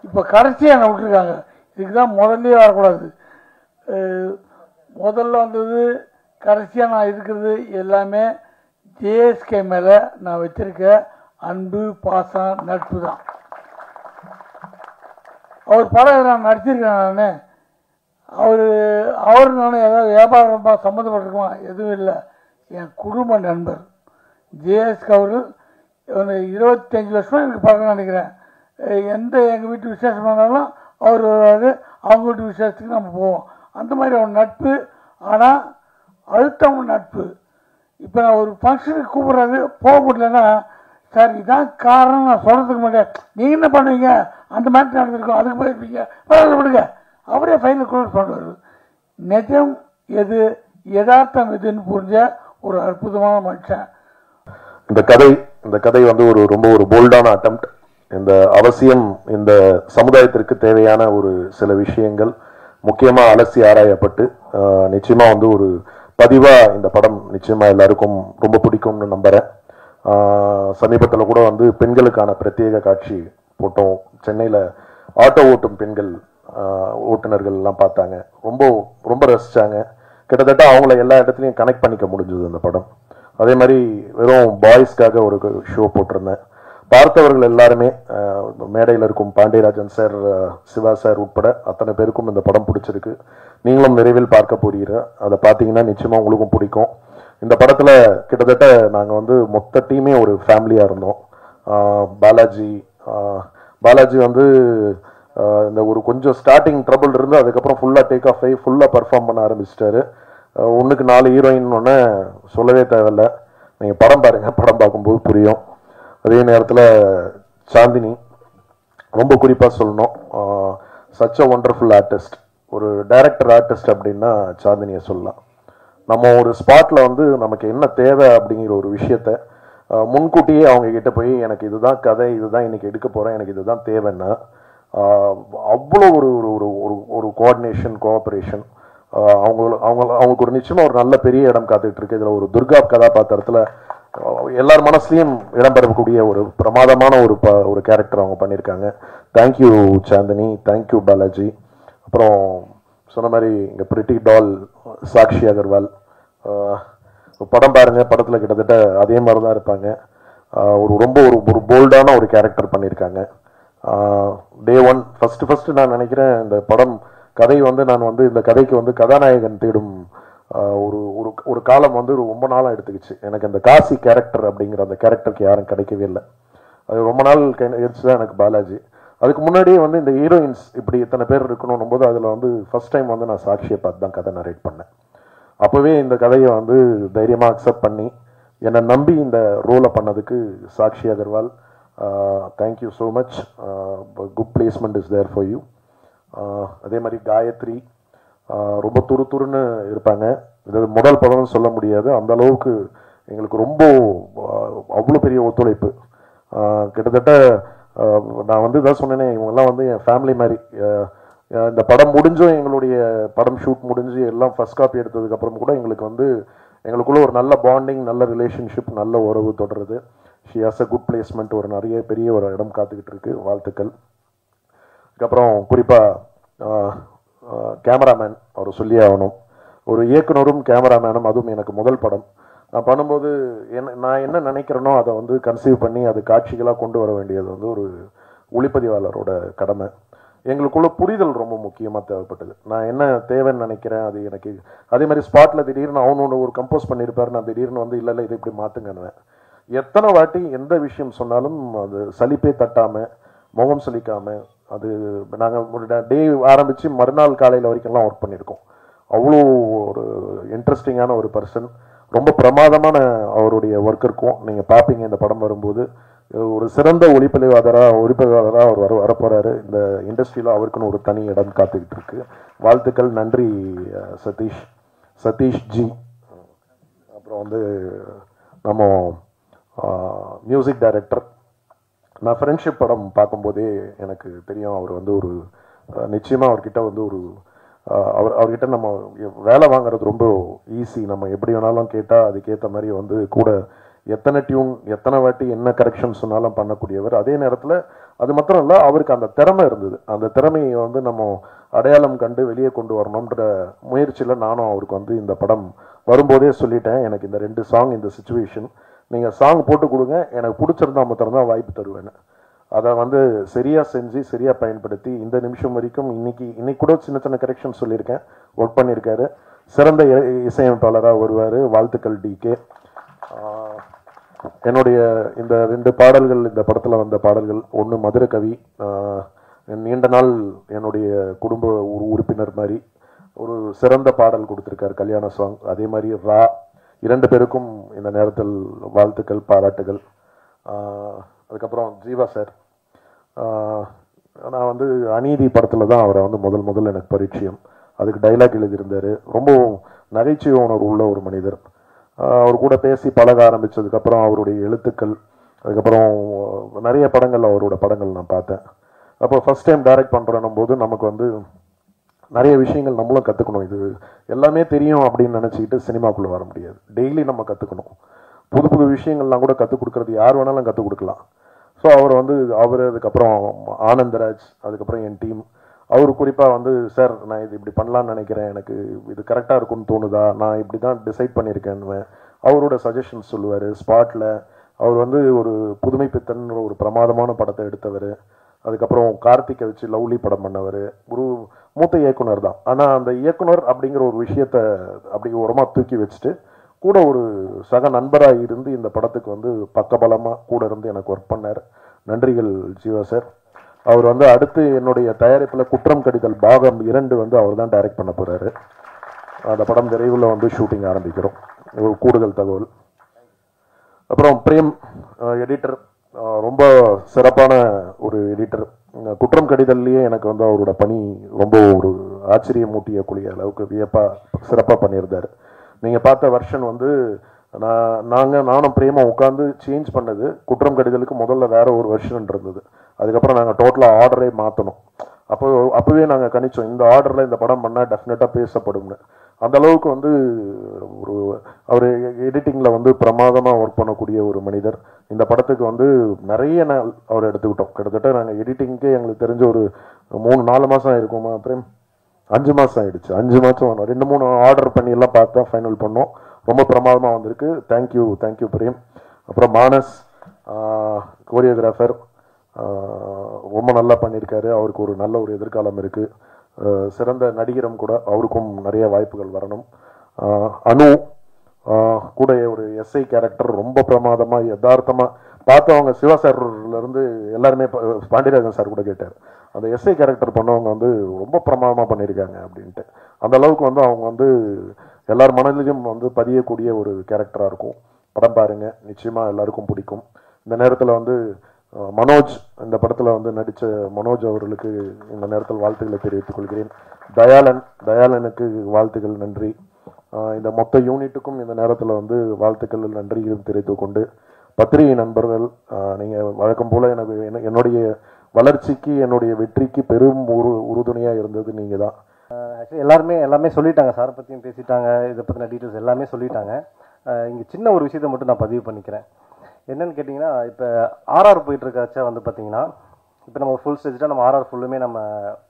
இப்போ கடைசியாக என்னை விட்டுருக்காங்க. இதுக்கு தான் முதல்லையே வரக்கூடாது. முதல்ல வந்தது கடைசியாக நான் இருக்கிறது எல்லாமே ஜேஎஸ்கே மேலே நான் வச்சிருக்க அன்பு, பாசம், நட்பு தான். அவர் படம் நான் நடிச்சிருக்கேன். நான் அவர் நானும் ஏதாவது வியாபாரமாக சம்மந்தப்பட்டிருக்குமா? எதுவும் இல்லை. என் குடும்ப நண்பர் ஜேஎஸ்கே அவர்கள் 25 வருஷமாக எனக்கு படம் நினைக்கிறேன். எங்கள் வீட்டு விசேஷம் பண்ணாலும் அவர் வருவார், அவங்க வீட்டு விசேஷத்துக்கு நம்ம போவோம். அந்த மாதிரி அவர் நட்பு. ஆனால் அழுத்தம் நட்பு. இப்போ நான் ஒரு ஃபங்க்ஷனுக்கு கூப்பிட்றாரு, போக முடியலன்னா சார் இதான் காரணம் நான் சொல்கிறதுக்கு மாட்டேன், நீங்கள் என்ன பண்ணுவீங்க, அந்த மாதிரி நடந்திருக்கோம், அதுக்கு போயிருப்பீங்க, விடுங்க, அவரே ஃபைனல் க்ளோஸ் பண்ணுவார். நிஜம் எது, யதார்த்தம் எதுன்னு புரிஞ்ச ஒரு அற்புதமான மனுஷன். இந்த கதை வந்து ரொம்ப ஒரு போல்டான அட்டெம்ப்ட். இந்த அவசியம் இந்த சமுதாயத்திற்கு தேவையான ஒரு சில விஷயங்கள் முக்கியமாக அலசி ஆராயப்பட்டு நிச்சயமாக வந்து ஒரு பதிவாக இந்த படம் நிச்சயமாக எல்லாருக்கும் ரொம்ப பிடிக்கும்னு நம்புகிறேன். சமீபத்தில் கூட வந்து பெண்களுக்கான பிரத்யேக காட்சி போட்டோம். சென்னையில் ஆட்டோ ஓட்டும் பெண்கள் ஓட்டுநர்கள் எல்லாம் பார்த்தாங்க, ரொம்ப ரொம்ப ரசித்தாங்க. கிட்டத்தட்ட அவங்கள எல்லா இடத்துலையும் கனெக்ட் பண்ணிக்க முடிஞ்சது அந்த படம். அதே மாதிரி வெறும் பாய்ஸ்க்காக ஒரு ஷோ போட்டிருந்தேன். பார்த்தவர்கள் எல்லாருமே மேடையில் இருக்கும் பாண்டியராஜன் சார், சிவா சார் உட்பட அத்தனை பேருக்கும் இந்த படம் பிடிச்சிருக்கு. நீங்களும் விரைவில் பார்க்க போறீங்க. அதை பார்த்தீங்கன்னா நிச்சயமாக உங்களுக்கும் பிடிக்கும். இந்த படத்தில் கிட்டத்தட்ட நாங்கள் வந்து மொத்த டீமே ஒரு ஃபேமிலியாக இருந்தோம். பாலாஜி வந்து இந்த ஒரு கொஞ்சம் ஸ்டார்டிங் ட்ரபிள் இருந்து அதுக்கப்புறம் ஃபுல்லாக டேக் ஆஃப் ஆகி ஃபுல்லாக பர்ஃபார்ம் பண்ண ஆரம்பிச்சிட்டாரு. 1க்கு 4 ஹீரோயின் ஒன்று சொல்லவே தேவையில்லை, நீங்கள் படம் பாருங்கள், படம் பார்க்கும்போது புரியும். அதே நேரத்தில் சாந்தினி ரொம்ப குறிப்பாக சொல்லணும், சச் அ ஒண்டர்ஃபுல் ஆர்டிஸ்ட். ஒரு டைரக்டர் ஆர்டிஸ்ட் அப்படின்னா சாந்தினியை சொல்லலாம். நம்ம ஒரு ஸ்பாட்டில் வந்து நமக்கு என்ன தேவை அப்படிங்கிற ஒரு விஷயத்த முன்கூட்டியே அவங்க கிட்ட போய் எனக்கு இதுதான் கதை, இதுதான் இன்னைக்கு எடுக்க போகிறேன், எனக்கு இதுதான் தேவைன்னா அவ்வளோ ஒரு ஒரு ஒரு கோஆர்டினேஷன், கோஆப்ரேஷன், அவங்களுக்கு ஒரு நிச்சயமாக ஒரு நல்ல பெரிய இடம் காத்துக்கிட்டு இருக்கு. இதில் ஒரு துர்கா கதாபாத்திரத்தில் எல்லார் மனசுலையும் இடம் பெறக்கூடிய ஒரு பிரமாதமான ஒரு கேரக்டர் அவங்க பண்ணியிருக்காங்க. Thank you Chandini, thank you Balaji. அப்புறம் சொன்ன மாதிரி இங்கே பிரிட்டி டால் சாக்ஷி அகர்வால், படம் பாருங்க, படத்தில் கிட்டத்தட்ட அதே மாதிரி தான் இருப்பாங்க. ரொம்ப ஒரு போல்டான ஒரு கேரக்டர் பண்ணியிருக்காங்க. டே ஒன் ஃபர்ஸ்ட் நான் நினைக்கிறேன் இந்த படம் கதை வந்து நான் வந்து இந்த கதைக்கு வந்து கதாநாயகன் தேடும் ஒரு காலம் வந்து ரொம்ப நாளாக எடுத்துக்கிச்சு. எனக்கு அந்த காசி கேரக்டர் அப்படிங்கிற அந்த கேரக்டருக்கு யாரும் கிடைக்கவே இல்லை. அது ரொம்ப நாள் எடுத்து தான் எனக்கு பாலாஜி. அதுக்கு முன்னாடியே வந்து இந்த ஹீரோயின்ஸ் இப்படி இத்தனை பேர் இருக்கணும் போது அதில் வந்து ஃபர்ஸ்ட் டைம் வந்து நான் சாக்ஷியை பார்த்து தான் கதை நரேட் பண்ணேன். அப்போவே இந்த கதையை வந்து தைரியமாக அக்செப்ட் பண்ணி என்னை நம்பி இந்த ரோலை பண்ணதுக்கு Sakshi Agarwal, thank you so much. Good placement is there for you. அதே மாதிரி காயத்ரி ரொம்ப துருன்னு இருப்பாங்க. இது முதல் படம்னு சொல்ல முடியாது, அந்த அளவுக்கு எங்களுக்கு ரொம்ப அவ்வளோ பெரிய ஒத்துழைப்பு. கிட்டத்தட்ட நான் வந்து இதான் சொன்னேனே, இவங்கெல்லாம் வந்து என் ஃபேமிலி மாதிரி. இந்த படம் முடிஞ்சும் எங்களுடைய படம் ஷூட் முடிஞ்சு எல்லாம் ஃபர்ஸ்ட் காப்பி எடுத்ததுக்கப்புறம் கூட எங்களுக்கு வந்து எங்களுக்குள்ள ஒரு நல்ல பாண்டிங், நல்ல ரிலேஷன்ஷிப், நல்ல உறவு தொடருது. She has a good placement, ஒரு நிறைய பெரிய ஒரு இடம் காத்துக்கிட்டு இருக்கு. வாழ்த்துக்கள். அதுக்கப்புறம் குறிப்பாக கேமராமேன் அவர் சொல்லியே ஆகணும். ஒரு இயக்குனரும் கேமராமேனும், அதுவும் எனக்கு முதல் படம். நான் பண்ணும்போது நான் என்ன நினைக்கிறேனோ அதை வந்து கன்சீவ் பண்ணி அது காட்சிகளாக கொண்டு வர வேண்டியது வந்து ஒரு ஒளிப்பதிவாளரோட கடமை. எங்களுக்குள்ள புரிதல் ரொம்ப முக்கியமாக தேவைப்பட்டது. நான் என்ன தேவைன்னு நினைக்கிறேன் அது எனக்கு. அதே மாதிரி ஸ்பாட்டில் திடீர்னு அவனோட ஒரு கம்போஸ் பண்ணியிருப்பாரு, நான் திடீர்னு வந்து இல்லை இதை இப்படி மாற்றுங்கன்னுவேன். எத்தனை வாட்டி எந்த விஷயம் சொன்னாலும் அது சலிப்பே தட்டாமல், முகம் சலிக்காமல், அது நாங்கள் ஒரு டே ஆரம்பித்து மறுநாள் காலையில் வரைக்கும்லாம் ஒர்க் பண்ணியிருக்கோம். அவ்வளோ ஒரு இன்ட்ரெஸ்டிங்கான ஒரு பர்சன். ரொம்ப பிரமாதமான அவருடைய ஒர்க் இருக்கும். நீங்கள் பார்ப்பீங்க இந்த படம் வரும்போது. ஒரு சிறந்த ஒளிப்பதிவாளராக அவர் வரப்போகிறாரு. இந்த இண்டஸ்ட்ரியில் அவருக்குன்னு ஒரு தனி இடம் காத்துக்கிட்டு இருக்கு. வாழ்த்துக்கள். நன்றி சதீஷ் ஜி. அப்புறம் வந்து நம்ம மியூசிக் டைரக்டர், நான் ஃப்ரெண்ட்ஷிப் படம் பார்க்கும்போதே எனக்கு தெரியும் அவர் வந்து ஒரு நிச்சயமாக அவர்கிட்ட வந்து ஒரு அவர்கிட்ட நம்ம வேலை வாங்குறது ரொம்ப ஈஸி. நம்ம எப்படி வேணாலும் கேட்டால் அதுக்கேற்ற மாதிரி வந்து கூட எத்தனை டியூன் எத்தனை வாட்டி என்ன கரெக்ஷன் சொன்னாலும் பண்ணக்கூடியவர். அதே நேரத்தில் அது மாத்திரம் இல்லை, அவருக்கு அந்த திறமை இருந்தது. அந்த திறமையை வந்து நம்ம அடையாளம் கண்டு வெளியே கொண்டு வரணுன்ற முயற்சியில் நானும் அவருக்கு வந்து இந்த படம் வரும்போதே சொல்லிட்டேன், எனக்கு இந்த 2 சாங் இந்த சுச்சுவேஷன் நீங்கள் சாங் போட்டு கொடுங்க, எனக்கு பிடிச்சிருந்தா மாத்திரம்தான் வாய்ப்பு தருவேன்னு. அதை வந்து சரியாக செஞ்சு சரியாக பயன்படுத்தி இந்த நிமிஷம் வரைக்கும் இன்னைக்கு கூட சின்ன கரெக்ஷன் சொல்லியிருக்கேன், ஒர்க் பண்ணியிருக்காரு. சிறந்த இசையமைப்பாளராக வருவார். வாழ்த்துக்கள் டிகே. என்னுடைய இந்த 2 பாடல்கள் இந்த படத்தில் வந்த பாடல்கள், ஒன்று மதுரை கவி, நீண்ட நாள் என்னுடைய குடும்ப உறுப்பினர் மாதிரி ஒரு சிறந்த பாடல் கொடுத்துருக்காரு, கல்யாண சாங். அதே மாதிரி ரா, 2 பேருக்கும் இந்த நேரத்தில் வாழ்த்துக்கள், பாராட்டுகள். அதுக்கப்புறம் ஜீவா சார், நான் வந்து அநீதி படத்தில் தான் அவரை வந்து முதல் எனக்கு பரிச்சயம். அதுக்கு டைலாக் எழுதியிருந்தார். ரொம்ப நகைச்சுவை உணர்வு உள்ள ஒரு மனிதர். அவர் கூட பேசி பழக ஆரம்பித்ததுக்கப்புறம் அவருடைய எழுத்துக்கள், அதுக்கப்புறம் நிறைய படங்கள் அவரோட படங்கள் நான் பார்த்தேன். அப்போ ஃபர்ஸ்ட் டைம் டைரக்ட் பண்ணுறோன்னும் போது நமக்கு வந்து நிறைய விஷயங்கள் நம்மளும் கற்றுக்கணும். இது எல்லாமே தெரியும் அப்படின்னு நினச்சிக்கிட்டு சினிமாக்குள்ளே வர முடியாது. டெய்லி நம்ம கற்றுக்கணும். புது விஷயங்கள்லாம் கூட கற்றுக் கொடுக்கறது யார் வேணாலும் கற்றுக் கொடுக்கலாம். ஸோ அவர் அதுக்கப்புறம் ஆனந்தராஜ், அதுக்கப்புறம் என் டீம், அவர் குறிப்பாக வந்து சார் நான் இது இப்படி பண்ணலான்னு நினைக்கிறேன், எனக்கு இது கரெக்டாக இருக்கும்னு தோணுதா, நான் இப்படி தான் டிசைட் பண்ணியிருக்கேன்னு அவரோட சஜஷன்ஸ் சொல்லுவார். ஸ்பாட்டில் அவர் வந்து ஒரு புதுமை பித்தன் ஒரு பிரமாதமான படத்தை எடுத்தவர். அதுக்கப்புறம் கார்த்திகை வச்சு லவ்லி படம் பண்ணவர். ஒரு மூத்த இயக்குனர் தான். ஆனால் அந்த இயக்குனர் அப்படிங்கிற ஒரு விஷயத்தை அப்படி உரமாக தூக்கி வச்சுட்டு கூட ஒரு சக நண்பராக இருந்து இந்த படத்துக்கு வந்து பக்கபலமாக கூட இருந்து எனக்கு ஒர்க் பண்ணார். நன்றிகள் ஜீவா சார். அவர் வந்து அடுத்து என்னுடைய தயாரிப்பில் குற்றம் கடிதல் பாகம் 2 வந்து அவர் தான் டைரக்ட் பண்ண போகிறாரு. அந்த படம் விரைவில் வந்து ஷூட்டிங் ஆரம்பிக்கிறோம். ஒரு கூடுதல் தகவல். அப்புறம் பிரேம் எடிட்டர், ரொம்ப சிறப்பான ஒரு எடிட்டர். குற்றம் கடிதல்லையே எனக்கு வந்து அவரோட பணி ரொம்ப ஒரு ஆச்சரியமூட்டிய கூடிய அளவுக்கு சிறப்பாக பண்ணியிருந்தார். நீங்கள் பார்த்த வெர்ஷன் வந்து நானும் பிரேமா உட்காந்து சேஞ்ச் பண்ணது. குற்றம் கடிதலுக்கு முதல்ல வேற ஒரு வெர்ஷன் இருந்தது. அதுக்கப்புறம் நாங்கள் டோட்டலாக ஆர்டரே மாற்றணும். அப்போவே நாங்கள் கணிச்சோம் இந்த ஆர்டரில் இந்த படம் பண்ணால் டெஃபினட்டாக பேசப்படும்னு. அந்த அளவுக்கு வந்து ஒரு அவர் எடிட்டிங்கில் வந்து பிரமாதமாக ஒர்க் பண்ணக்கூடிய ஒரு மனிதர். இந்த படத்துக்கு வந்து நிறைய நாள் அவர் எடுத்துக்கிட்டோம். கிட்டத்தட்ட நாங்கள் எடிட்டிங்க்கே எங்களுக்கு தெரிஞ்ச ஒரு 3-4 மாதம் ஆயிருக்குமா பிரேம்? 5 மாதம் ஆயிடுச்சு. 5 மாதம் 2-3 ஆர்டர் பண்ணி எல்லாம் பார்த்தா ஃபைனல் பண்ணோம். ரொம்ப பிரமாதமாக வந்திருக்கு. தேங்க்யூ பிரேம். அப்புறம் மானஸ் கோரியோகிராஃபர் ரொம்ப நல்லா பண்ணியிருக்காரு. அவருக்கு ஒரு நல்ல ஒரு எதிர்காலம் இருக்குது. சிறந்த நடிகரும் கூட, அவருக்கும் நிறைய வாய்ப்புகள் வரணும். அனு கூட ஒரு எஸ்ஐ கேரக்டர் ரொம்ப பிரமாதமாக யதார்த்தமாக பார்த்தவங்க. சிவா சார்லேருந்து எல்லாருமே பாண்டியராஜன் சார் கூட கேட்டார், அந்த எஸ்ஐ கேரக்டர் பண்ணவங்க வந்து ரொம்ப பிரமாதமாக பண்ணியிருக்காங்க அப்படின்ட்டு. அந்த அளவுக்கு வந்து அவங்க வந்து எல்லார் மனதிலும் வந்து பதியக்கூடிய ஒரு கேரக்டராக இருக்கும். படம் பாருங்கள், நிச்சயமாக எல்லாருக்கும் பிடிக்கும். இந்த நேரத்தில் வந்து மனோஜ், இந்த படத்தில் வந்து நடித்த மனோஜ் அவர்களுக்கு இந்த நேரத்தில் வாழ்த்துக்களை தெரிவித்துக் கொள்கிறேன். தயாளனுக்கு வாழ்த்துக்கள், நன்றி. இந்த மொத்த யூனிட்டுக்கும் இந்த நேரத்தில் வந்து வாழ்த்துக்கள் நன்றியும் தெரிவித்துக் கொண்டு, பத்திரிகை நண்பர்கள், நீங்கள் வழக்கம் போல் என்னுடைய வளர்ச்சிக்கு என்னுடைய வெற்றிக்கு பெரும் உறுதுணையாக இருந்தது நீங்கள் தான். ஆக்சுவலி எல்லாமே சொல்லிட்டாங்க. சாரை பற்றியும் பேசிட்டாங்க, இதை பற்றின டீட்டெயில்ஸ் எல்லாமே சொல்லிட்டாங்க. இங்கே சின்ன ஒரு விஷயத்தை மட்டும் நான் பதிவு பண்ணிக்கிறேன். என்னன்னு கேட்டிங்கன்னா, இப்போ ஆர்ஆர் போயிட்டுருக்காச்சா வந்து பார்த்தீங்கன்னா, இப்போ நம்ம ஃபுல் ஸ்டேஜாக நம்ம ஆர்ஆர் ஃபுல்லுமே நம்ம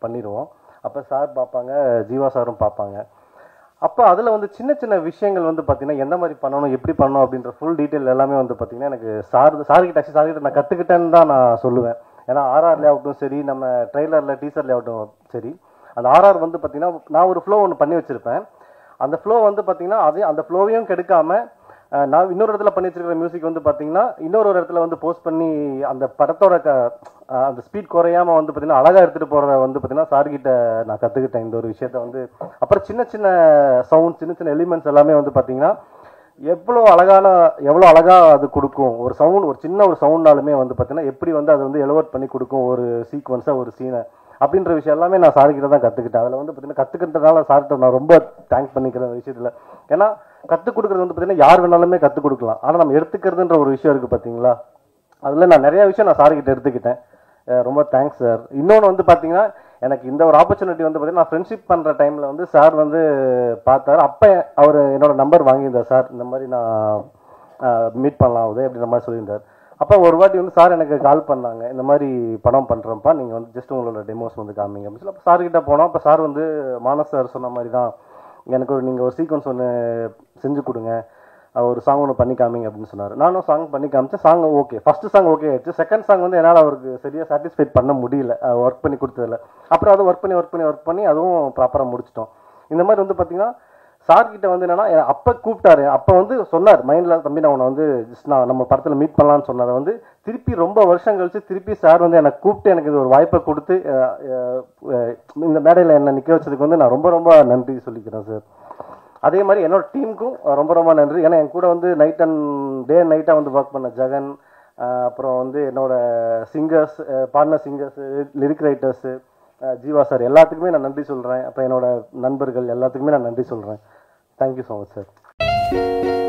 பண்ணிடுவோம். அப்போ சார் பார்ப்பாங்க, ஜீவா சாரும் பார்ப்பாங்க. அப்போ அதில் வந்து சின்ன சின்ன விஷயங்கள் வந்து பார்த்தீங்கன்னா எந்த மாதிரி பண்ணணும், எப்படி பண்ணணும் அப்படின்ற ஃபுல் டீட்டெயில் எல்லாமே வந்து பார்த்தீங்கன்னா எனக்கு சார்கிட்ட நான் கற்றுக்கிட்டேன்னு தான் நான் சொல்லுவேன். ஏன்னா ஆர்ஆர்லேயே ஆகட்டும் சரி, நம்ம ட்ரெய்லரில் டீசர்லேயே ஆகட்டும் சரி, அந்த ஆர்ஆர் வந்து பார்த்தீங்கன்னா நான் ஒரு ஃப்ளோ ஒன்று பண்ணி வச்சுருப்பேன். அந்த ஃப்ளோ வந்து பார்த்தீங்கன்னா அந்த ஃப்ளோவையும் கெடுக்காமல் நான் இன்னொரு இடத்துல பண்ணி வச்சிருக்கிற மியூசிக் வந்து பார்த்தீங்கன்னா இன்னொரு இடத்துல வந்து போஸ்ட் பண்ணி அந்த படத்தோட அந்த ஸ்பீட் குறையாமல் வந்து பார்த்தீங்கன்னா அழகாக எடுத்துகிட்டு போகிறத வந்து பார்த்தீங்கன்னா சார்கிட்ட நான் கற்றுக்கிட்டேன் இந்த ஒரு விஷயத்த வந்து. அப்புறம் சின்ன சின்ன சவுண்ட், சின்ன சின்ன எலிமெண்ட்ஸ் எல்லாமே வந்து பார்த்தீங்கன்னா எவ்வளோ அழகாக அது கொடுக்கும். ஒரு சவுண்ட், ஒரு சின்ன ஒரு சவுண்ட்னாலுமே வந்து பார்த்தீங்கன்னா எப்படி வந்து அது வந்து எலோவேட் பண்ணி கொடுக்கும் ஒரு சீக்வன்ஸாக, ஒரு சீனை அப்படின்ற விஷயம் எல்லாமே நான் சார்கிட்ட தான் கற்றுக்கிட்டேன். அதில் வந்து பார்த்தீங்கன்னா கற்றுக்கிட்டதுனால சார்கிட்ட நான் ரொம்ப தேங்க்ஸ் பண்ணிக்கிறேன் அந்த விஷயத்தில். ஏன்னா கற்றுக் கொடுக்குறது வந்து பார்த்தீங்கன்னா யார் வேணாலுமே கற்றுக் கொடுக்கலாம். ஆனால் நம்ம எடுத்துக்கிறதுன்ற ஒரு விஷயம் இருக்குது பார்த்தீங்களா, அதில் நான் நிறைய விஷயம் நான் சார்கிட்ட எடுத்துக்கிட்டேன். ரொம்ப தேங்க்ஸ் சார். இன்னொன்று வந்து பார்த்தீங்கன்னா எனக்கு இந்த ஒரு ஆப்பர்ச்சுனிட்டி வந்து பார்த்தீங்கன்னா நான் ஃப்ரெண்ட்ஷிப் பண்ணுற டைமில் வந்து சார் வந்து பார்த்தாரு. அப்போ அவர் என்னோட நம்பர் வாங்கியிருந்தார். சார் இந்த மாதிரி நான் மீட் பண்ணலாம் உதய் அப்படின்ற மாதிரி சொல்லியிருந்தார். அப்போ ஒரு வாட்டி வந்து சார் எனக்கு கால் பண்ணாங்க, இந்த மாதிரி படம் பண்ணுறப்பா, நீங்கள் வந்து ஜஸ்ட் உங்களோட டெமோஸ் வந்து காமிங்க அப்படின்னு சொல்லி. அப்போ சார்கிட்ட போனோம். அப்போ சார் வந்து மானஸ் சார் சொன்ன மாதிரி தான், எனக்கு நீங்கள் ஒரு சீக்வன்ஸ் ஒன்று செஞ்சு கொடுங்க, ஒரு சாங் ஒன்று பண்ணி காமிங்க அப்படின்னு சொன்னார். நானும் சாங் பண்ணி காமிச்சேன். Song okay, first song okay ஆயிடுச்சு. செகண்ட் சாங் வந்து என்னால் அவருக்கு சரியாக சாட்டிஸ்ஃபைட் பண்ண முடியல ஒர்க் பண்ணி கொடுத்ததில்ல. அப்புறம் அது ஒர்க் பண்ணி அதுவும் ப்ராப்பராக முடிச்சிட்டோம். இந்த மாதிரி வந்து பார்த்தீங்கன்னா சார்கிட்ட வந்து என்னன்னா அப்போ கூப்பிட்டாரு. அப்போ வந்து சொன்னார் மைண்டில், தம்பி நான் உன்னை வந்து ஜஸ்ட் நான் நம்ம படத்தில் மீட் பண்ணலான்னு சொன்னதை வந்து திருப்பி ரொம்ப வருஷம் கழிச்சு திருப்பி சார் வந்து எனக்கு கூப்பிட்டு எனக்கு இது ஒரு வாய்ப்பை கொடுத்து இந்த மேடையில் என்னை நிற்க வச்சதுக்கு வந்து நான் ரொம்ப ரொம்ப நன்றி சொல்லிக்கிறேன் சார். அதே மாதிரி என்னோட டீமுக்கும் ரொம்ப ரொம்ப நன்றி. ஏன்னா என் கூட வந்து நைட் அண்ட் நைட்டாக வந்து ஒர்க் பண்ண ஜெகன், அப்புறம் வந்து என்னோட singers, partner singers, lyric writers, Jeeva sir, எல்லாத்துக்குமே நான் நன்றி சொல்கிறேன். அப்புறம் என்னோட நண்பர்கள் எல்லாத்துக்குமே நான் நன்றி சொல்கிறேன். Thank you so much sir.